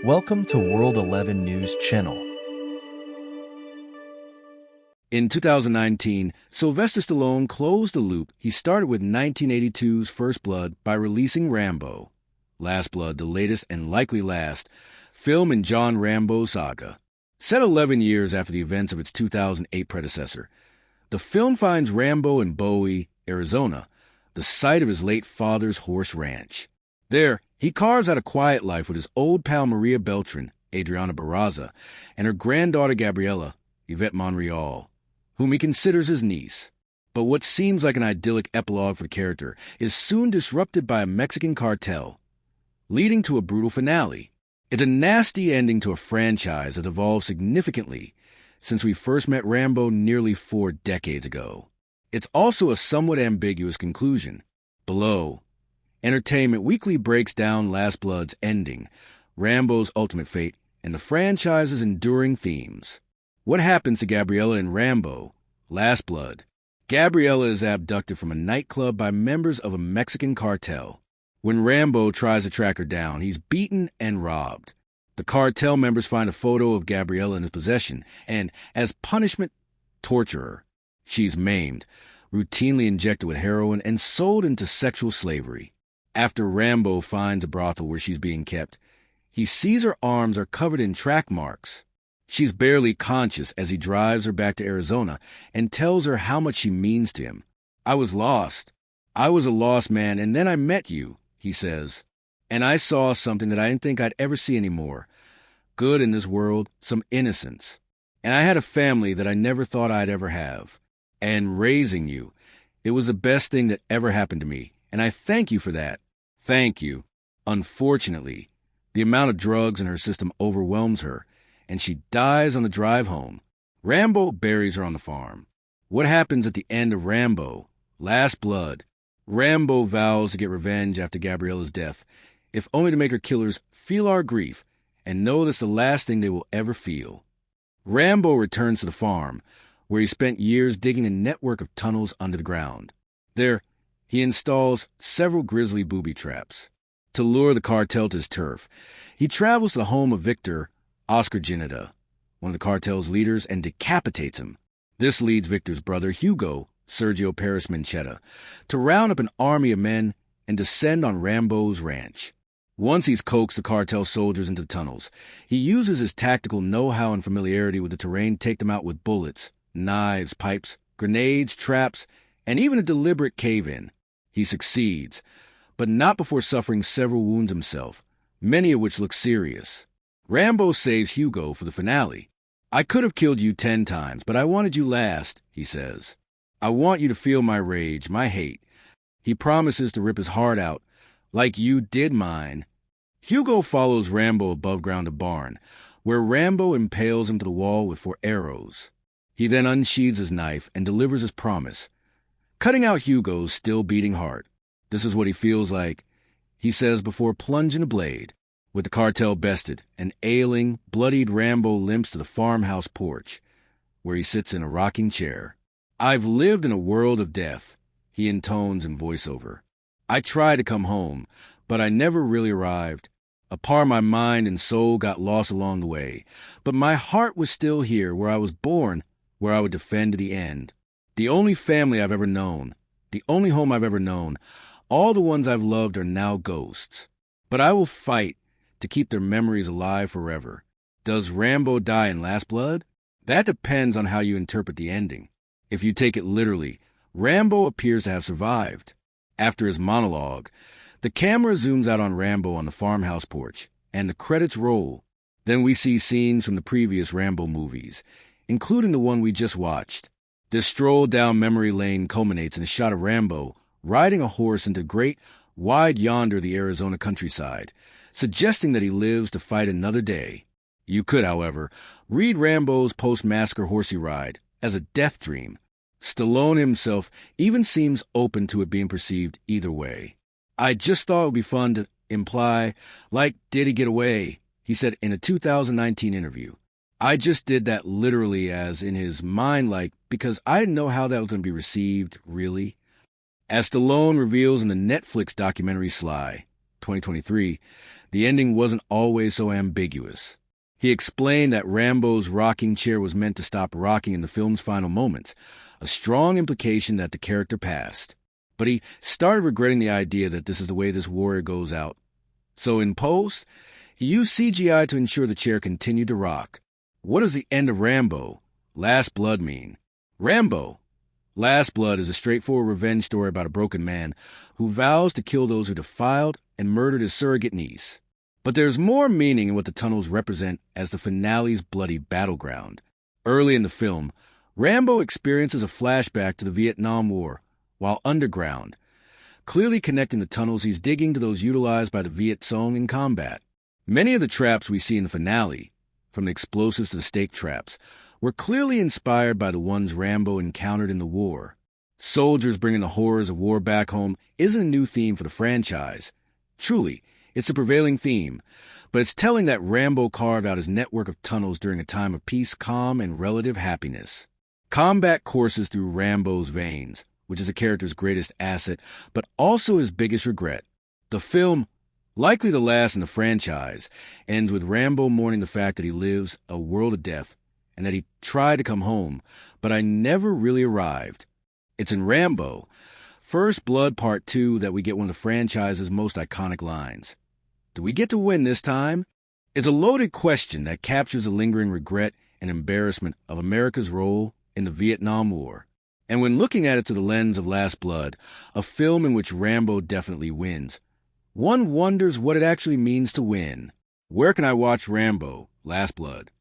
Welcome to World11 News Channel. In 2019, Sylvester Stallone closed the loop he started with 1982's First Blood by releasing Rambo Last Blood, the latest and likely last film in John Rambo's saga. Set 11 years after the events of its 2008 predecessor, the film finds Rambo in Bowie, Arizona, the site of his late father's horse ranch. There, he carves out a quiet life with his old pal Maria Beltran, Adriana Barraza, and her granddaughter Gabriela, Yvette Monreal, whom he considers his niece. But what seems like an idyllic epilogue for the character is soon disrupted by a Mexican cartel, leading to a brutal finale. It's a nasty ending to a franchise that evolved significantly since we first met Rambo nearly 4 decades ago. It's also a somewhat ambiguous conclusion. Below, Entertainment Weekly breaks down Last Blood's ending, Rambo's ultimate fate, and the franchise's enduring themes. What happens to Gabriela in Rambo Last Blood? Gabriela is abducted from a nightclub by members of a Mexican cartel. When Rambo tries to track her down, he's beaten and robbed. The cartel members find a photo of Gabriela in his possession, and, as punishment, torture her. She's maimed, routinely injected with heroin, and sold into sexual slavery. After Rambo finds a brothel where she's being kept, he sees her arms are covered in track marks. She's barely conscious as he drives her back to Arizona and tells her how much she means to him. "I was lost. I was a lost man, and then I met you," he says. "And I saw something that I didn't think I'd ever see anymore. Good in this world, some innocence. And I had a family that I never thought I'd ever have. And raising you, it was the best thing that ever happened to me. And I thank you for that. Thank you." Unfortunately, the amount of drugs in her system overwhelms her, and she dies on the drive home. Rambo buries her on the farm. What happens at the end of Rambo Last Blood? Rambo vows to get revenge after Gabriela's death, if only to make her killers feel our grief and know that's the last thing they will ever feel. Rambo returns to the farm, where he spent years digging a network of tunnels under the ground. There, he installs several grisly booby traps. To lure the cartel to his turf, he travels to the home of Victor Oscar Gineta, one of the cartel's leaders, and decapitates him. This leads Victor's brother, Hugo Sergio Perez Mencheta, to round up an army of men and descend on Rambo's ranch. Once he's coaxed the cartel soldiers into the tunnels, he uses his tactical know-how and familiarity with the terrain to take them out with bullets, knives, pipes, grenades, traps, and even a deliberate cave-in. He succeeds, but not before suffering several wounds himself, many of which look serious. Rambo saves Hugo for the finale. "I could have killed you 10 times, but I wanted you last," he says. "I want you to feel my rage, my hate." He promises to rip his heart out, like you did mine. Hugo follows Rambo above ground to barn, where Rambo impales him to the wall with 4 arrows. He then unsheathes his knife and delivers his promise, cutting out Hugo's still beating heart. This is what he feels like, he says before plunging the blade. With the cartel bested, an ailing, bloodied Rambo limps to the farmhouse porch, where he sits in a rocking chair. "I've lived in a world of death," he intones in voiceover. "I tried to come home, but I never really arrived. A part of my mind and soul got lost along the way, but my heart was still here where I was born, where I would defend to the end. The only family I've ever known, the only home I've ever known, all the ones I've loved are now ghosts. But I will fight to keep their memories alive forever." Does Rambo die in Last Blood? That depends on how you interpret the ending. If you take it literally, Rambo appears to have survived. After his monologue, the camera zooms out on Rambo on the farmhouse porch, and the credits roll. Then we see scenes from the previous Rambo movies, including the one we just watched. This stroll down memory lane culminates in a shot of Rambo riding a horse into great, wide yonder the Arizona countryside, suggesting that he lives to fight another day. You could, however, read Rambo's post-massacre horsey ride as a death dream. Stallone himself even seems open to it being perceived either way. "I just thought it would be fun to imply, like, did he get away?" he said in a 2019 interview. "I just did that literally as in his mind, like, because I didn't know how that was going to be received, really." As Stallone reveals in the Netflix documentary Sly, 2023, the ending wasn't always so ambiguous. He explained that Rambo's rocking chair was meant to stop rocking in the film's final moments, a strong implication that the character passed. But he started regretting the idea that this is the way this warrior goes out. So in post, he used CGI to ensure the chair continued to rock. What does the end of Rambo Last Blood mean? Rambo Last Blood is a straightforward revenge story about a broken man who vows to kill those who defiled and murdered his surrogate niece. But there's more meaning in what the tunnels represent as the finale's bloody battleground. Early in the film, Rambo experiences a flashback to the Vietnam War while underground. Clearly connecting the tunnels, he's digging to those utilized by the Viet Cong in combat. Many of the traps we see in the finale, from the explosives to the stake traps, were clearly inspired by the ones Rambo encountered in the war. Soldiers bringing the horrors of war back home isn't a new theme for the franchise. Truly, it's a prevailing theme, but it's telling that Rambo carved out his network of tunnels during a time of peace, calm, and relative happiness. Combat courses through Rambo's veins, which is a character's greatest asset, but also his biggest regret. The film, likely the last in the franchise, ends with Rambo mourning the fact that he lives a world of death and that he tried to come home, but I never really arrived. It's in Rambo First Blood Part 2 that we get one of the franchise's most iconic lines. Do we get to win this time? It's a loaded question that captures the lingering regret and embarrassment of America's role in the Vietnam War. And when looking at it through the lens of Last Blood, a film in which Rambo definitely wins, one wonders what it actually means to win. Where can I watch Rambo Last Blood?